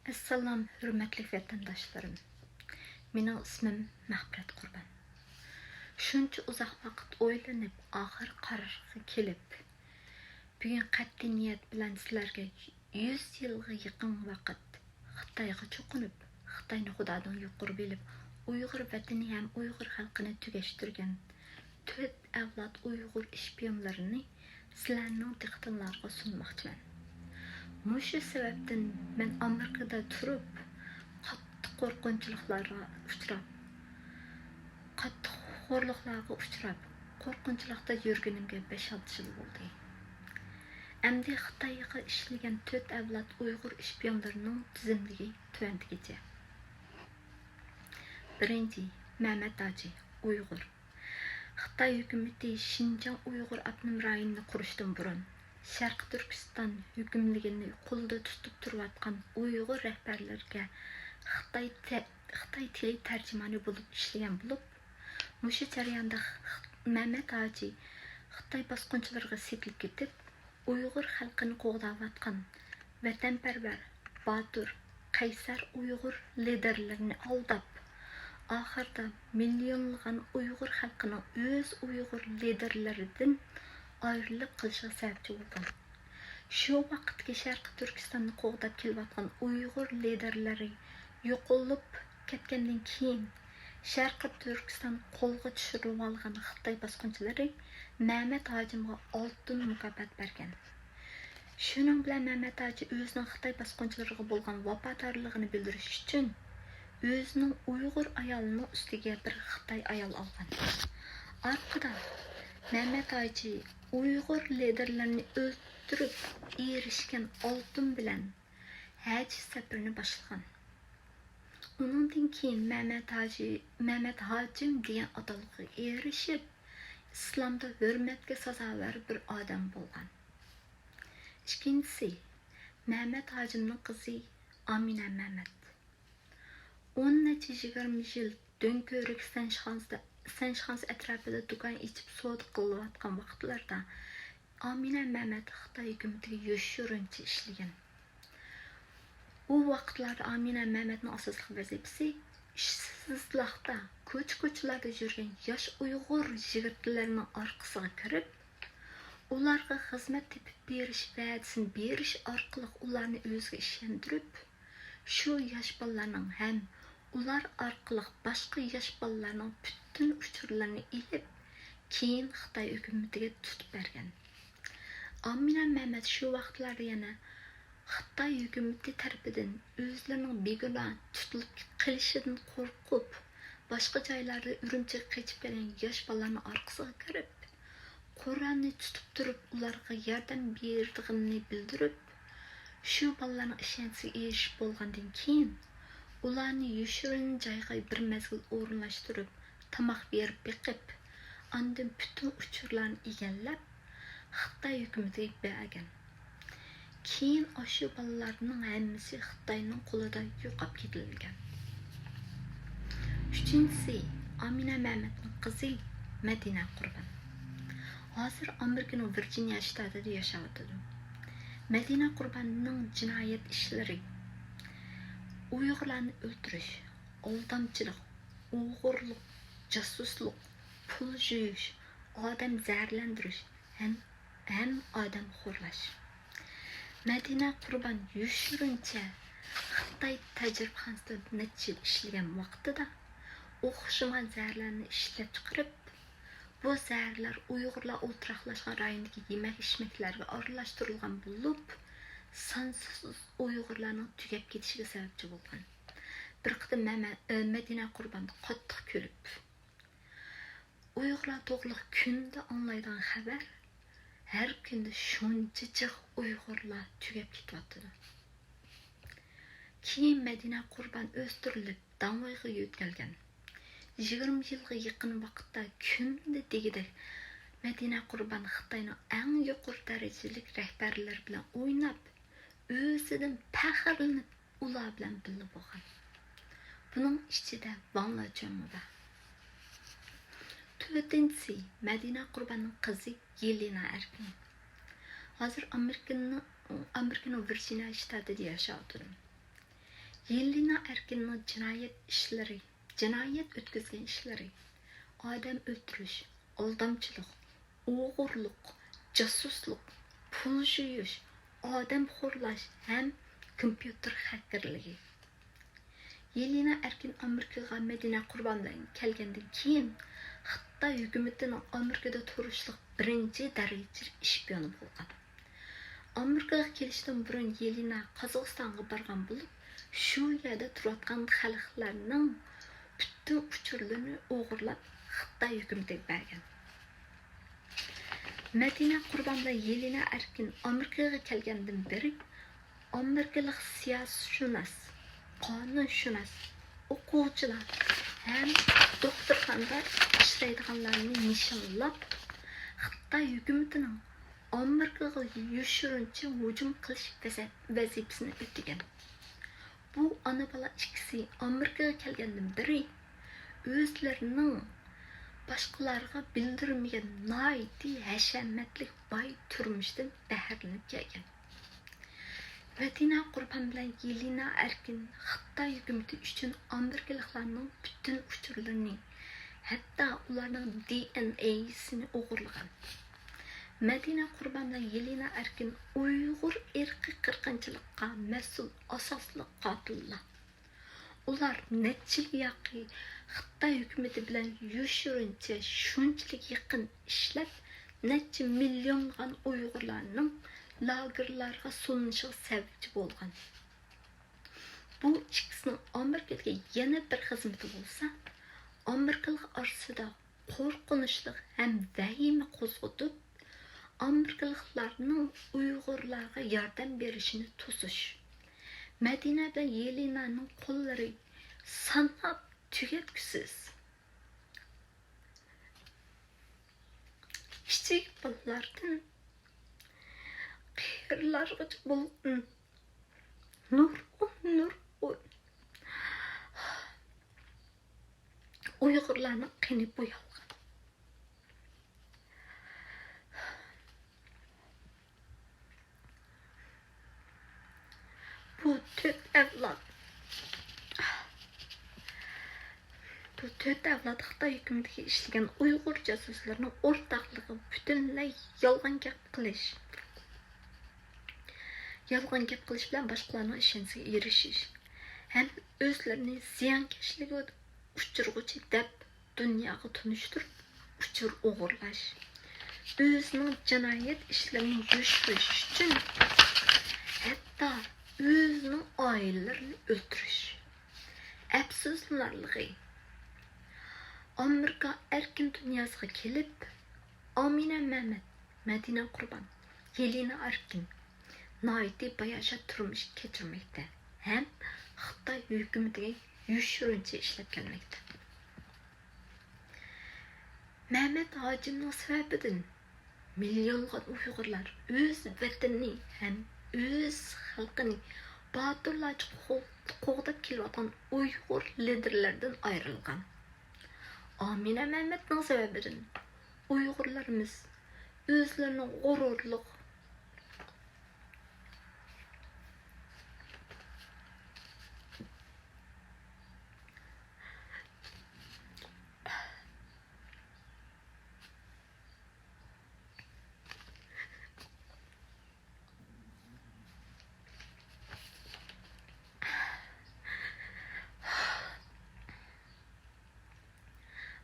Assalom, hürmetli vatandaşlarım. Mening ismim Mahbrat Qurban. Shuncha uzoq vaqt o'ylanib, oxir qarorga kelib, bugun qat'iy niyat bilan sizlarga 100 yilga yaqin vaqt Xitoyga cho'qinib, Xitoyni xudodan yuqori bilib, Uyg'ur vatani ham Uyg'ur xalqini tugashtirgan 4 avlod Uyg'ur ishpiyonlarini sizlarning diqqatingizga sunmoqchiman. Mushu sebepten ben Amerika'da turib, qattiq qo'rqinchliklarga uchrab, qattiq xo'rliqlarga uchrab, qo'rqinchlikda yurganimga 5-6 yil bo'ldi. Endi Xitoyga ishlagan 4 avlod Uyg'ur ishpiyonlarining tizimligi tuvandigicha. Birinchi, Mehmet Hoji, Uyg'ur. Xitoy hukumati Xinjiang Uyg'ur avtonom rayonini qurishdan burun Sharq Turkiston hükümlüğünü qo'lda tutib turayotgan Uyg'ur rahbarlarga Xitoy tili tarjimoni bo'lib ishlagan bo'lib, mushu jarayonda Mehmet Hoji Xitoy bosqinchilariga setilib ketib, Uyg'ur xalqini qo'g'dayotgan vatanparvar, botir, qaysar Uyg'ur liderlarini aldab, oxirida millionlagan Uyg'ur xalqining o'z Uyg'ur liderlaridan ayrılıp qilishga sababchi bo'lgan. Shu vaqtga Sharq Turkistonni qo'g'dab kelayotgan Uyg'ur liderlari yo'qolib ketgandan keyin Sharq Turkiston qo'lga tushirib olgan Xitoy bosqinchilari Mehmet Hojimga oltin mukofot bergan. Shuning bilan Mehmet Hoji o'zining Xitoy bosqinchilariga bo'lgan vafodorligini bildirish uchun o'zining Uyg'ur ayolining ustiga bir Xitoy ayol olgan. Orqada Mehmet Hoji Uyg'ur liderlerini öldürüp erişken oltin bilen Hac seferini başlagan. Onundan keyin Mehmet Hacim degan atalg'a erişip İslamda hürmetke sazavar bir adam bo'lgan. İkincisi, Mehmet Hacimning qizi Amina Mehmet. 10-20 yil Dönkörük Senşxans etrafida do'kon ichib savdo qilayotgan vaqtlarda Amina Mehmet Xitoy hukumatiga yoshirincha ishlagan. U vaqtlarda Amina Mehmetning asosiy vazifasi ishsizlikda ko'ch-ko'chlarda yurgan yosh Uyg'ur yigitlarning orqasiga kirib, ularga xizmat tepib berish va'dasini berish orqali ularni o'ziga ishontirib, shu yosh bolalarning ham ular orqali boshqa yosh bolalarning bütün uchurlarni ilib, keyin Xitoy hukumatiga tutib bergan. Amina Mehmet shu vaqtlarda yana Xitoy hukumati tarafidan o'zlarining begunoh tutilib qilishidan qo'rqib, boshqa joylarda Urumchiga qochib kelgan yosh bolalarning orqasiga kirib, Qur'onni tutib turib, ularga yordam berganini bildirib, shu bolalarning ishonchiga erishib bo'lgandan keyin ularni yoshirin joyga bir mezgil o'rinlashtirib, tamoq berib beqib, ondan bütün uchurlarni egallab, Xitoy hukumatiga bergan. Keyin o'sha bolalarning hammasi Xitoyning qo'lida yo'qolib ketilgan. Uchinchisi, Amina Mehmetning qizi Madina Qurban. Hozir Amerikaning Virginia shtatida yashayotdi. Madina Qurbanning jinoyat ishlari, Uyg'urlarni o'ldirish, aldamchilik, o'g'irlik, jasuslik, pul yuyish, odam zararlantirish ham odam xo'rlash. Madina Qurban yoshirincha Xitoy tajribaxonasida necha yil ishlagan vaqtida o'xshagan zararlarni ishlab chiqarib, bu zararlar Uyg'urlar o'ltiraqlashgan rayondagi yemak-ichmaklarga aralashtirilgan bo'lib, sonsiz Uyg'urlarning tugab ketishiga sababchi bo'lgan. Bir qitim Madina Qurban qattiq kulib, Uyg'urlar to'g'riliq kunda anglaydigan xabar, her kunda shuncha Uyg'urlar tugab ketyapti. Keyin Madina Qurban o'stirilib, Danvoyga yo'talgan. 20 yilga yaqin vaqtda kunda degidek Madina Qurban Xitoyning eng yuqori darajali rahbarlari bilan o'ynab, o'zidan faxrlanib, ular bilan birga bo'lgan. Buning ichida Vanlacho'mi bor. To'rtinchisi, Madina Qurbanning qizi Yelena Erkin. Hozir Amerikaning Virginia shtatida yashayotdi. Yelena Erkin'in cinayet ötküzgen işleri, adam öldürüş, aldamçılık, oğurluk, casusluk, pul juyuş, adam xorlaş hem kompüter hackerligi. Yelena Erkin Amerikaga Medine qurbandan kelgandan keyin Xitoy hukumatining Amerikada turishliq birinchi darajali ishpiyoni bo'lgan. Amerikaga kelishdan burun Yelena Qozog'istonga borgan bo'lib, shu yerda turayotgan xalqlarning butun uchurlarini o'g'irlab Xitoy hukumatiga bergan. Medine Qurban bilan Yelena Erkin Amerikaga kelgandan beri Amerikalik siyosatshunos, qonunshunos, o'quvchilar ham doktorxonada ishlaydiganlarni nishonlab Xitoy hukumatining Amerikaga yoshirincha hujum qilish vazifasini o'tagan. Bu ana bola ikkisi Amerikaga kelgandan beri o'zlarining boshqalarga bildirmagan noiti hashamatli boy turmushdan bahrlanib kelgan. Medine Qurban bilan Yelena Erkin Xitoy hukumati uchun amerikaliklarning butun uchurlarini, hatto ularning DNA'sini o'g'irlagan. Medine Qurban bilan Yelena Erkin Uyg'ur irqiy qirg'inchilikqa mas'ul asosli qotillar. Ular necha yoqi Xitoy hukumati bilan yoshirincha shunchalik yaqin ishlab, necha milliongan Uyg'urlarning lagerlarga solinishiga sababchi bo'lgan. Bu ikkisining Amerikaga yana bir xizmati bo'lsa, Amerikalik orasida qo'rqinchli ham vahima qo'zg'atib, Amerikaliklarning Uyg'urlarga yordam berishini to'sish. Medine bilan Yelenaning qo'llari sanab tugatkusiz. Kichik bolalardan qiyirlargacha bo'lgan nur Uyg'urlarning qini bo'yalgan. Bu to'rt avlod Xitoy hukumatiga ishlagan Uyg'ur jasuslarining o'rtoqligi butunlay yolg'on gap qilish bilan boshqalarning ishonchiga erishish ham o'zlarini ziyonkashlikka uchirg'uchi deb dunyoga tunishtirib uchur o'g'irlash, o'zining jinoyat ishlarini yoshirish uchun hatto o'zining oilalarini o'ldirish. Afsuslanarli, Amerika erkin dunyosiga kelib, Amina Mehmet, Medine Qurban, Yelena Erkin noiti bayasha turmush kechirmoqda ham Xitoy hukumatiga yoshirincha ishlab kelmoqda. Mehmet hojimning sababidan millionlab Uyg'urlar o'z vatanini ham o'z xalqini botirlarcha qo'g'dab kelayotgan Uyg'ur liderlaridan ayrilgan. Amina Mehmetning sababidan Uyg'urlarimiz o'zlarining g'ururli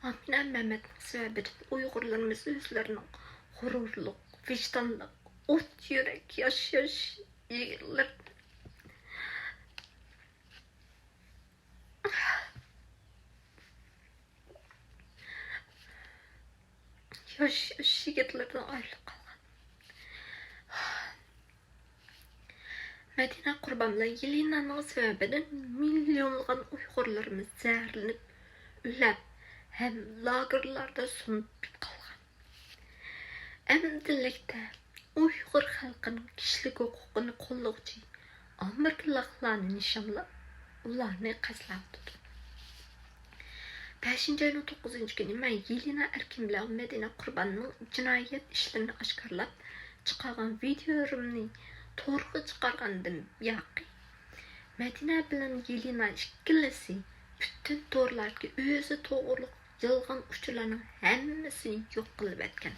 Amina Mehmet sebebidir Uygurlarımız özlerinin gururluk, vicdanlık, ot yürek yaşaş yiğitler. Yaşaş yiğitlerden ayrılık kalgan. Medine Qurban bilan Yelena'nın sebebidir milyonlagan Uygurlarımız zehirlenip, ülep, hem lagerlarda so'nib qolgan. Endilikda Uyg'ur xalqining kishilik huquqini qo'llovchi amerikaliklarni nishonlab, ularni qashlab tutdi. 5-oyning 9-kuni men Yelena Erkin bilan Medine Qurbanning jinoyat ishlarini oshkorlab chiqargan videolarni to'g'ri chiqargandim yoki Madina bilan Yelena ikkilisi bütün to'rlarga o'zi to'g'riliq yolg'on uchurlarning hammasini yo'q qilib etgan.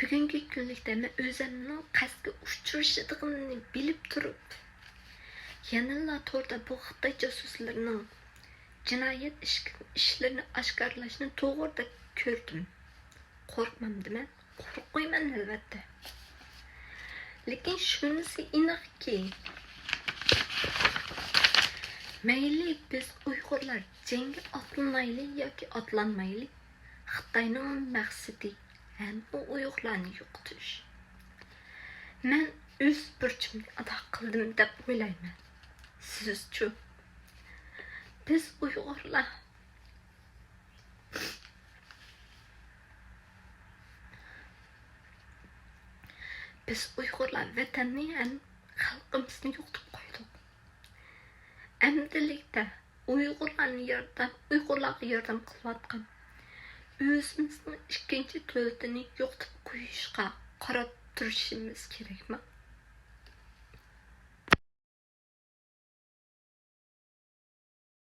Bugungi kunlikda men o'zimning qasdga uchrashadiganini bilib turib, yanilla to'rda bu Xitoy josuslarining jinoyat ishlarini oshkorlashni to'g'rida ko'rdim. Qo'rqmamdiman, qo'rqmayman albatta. Lekin shunisi aniqki, mayli biz Uyg'urlar jangga otlanmayli yoki otlanmayli, Xitoyning maqsadi ham bu Uyg'urlarni yo'qotish. Men o'z burchimni ado qildim deb o'ylayman. Sizchi? Biz Uyg'urlar vatanni ham xalqimizni yo'qotib qo'ydik. Amdilikda Uyg'urlarga yordam qilayotgan o'zimizning ikkinchi davlatini yo'qotib qo'yishga qarab turishimiz kerakmi?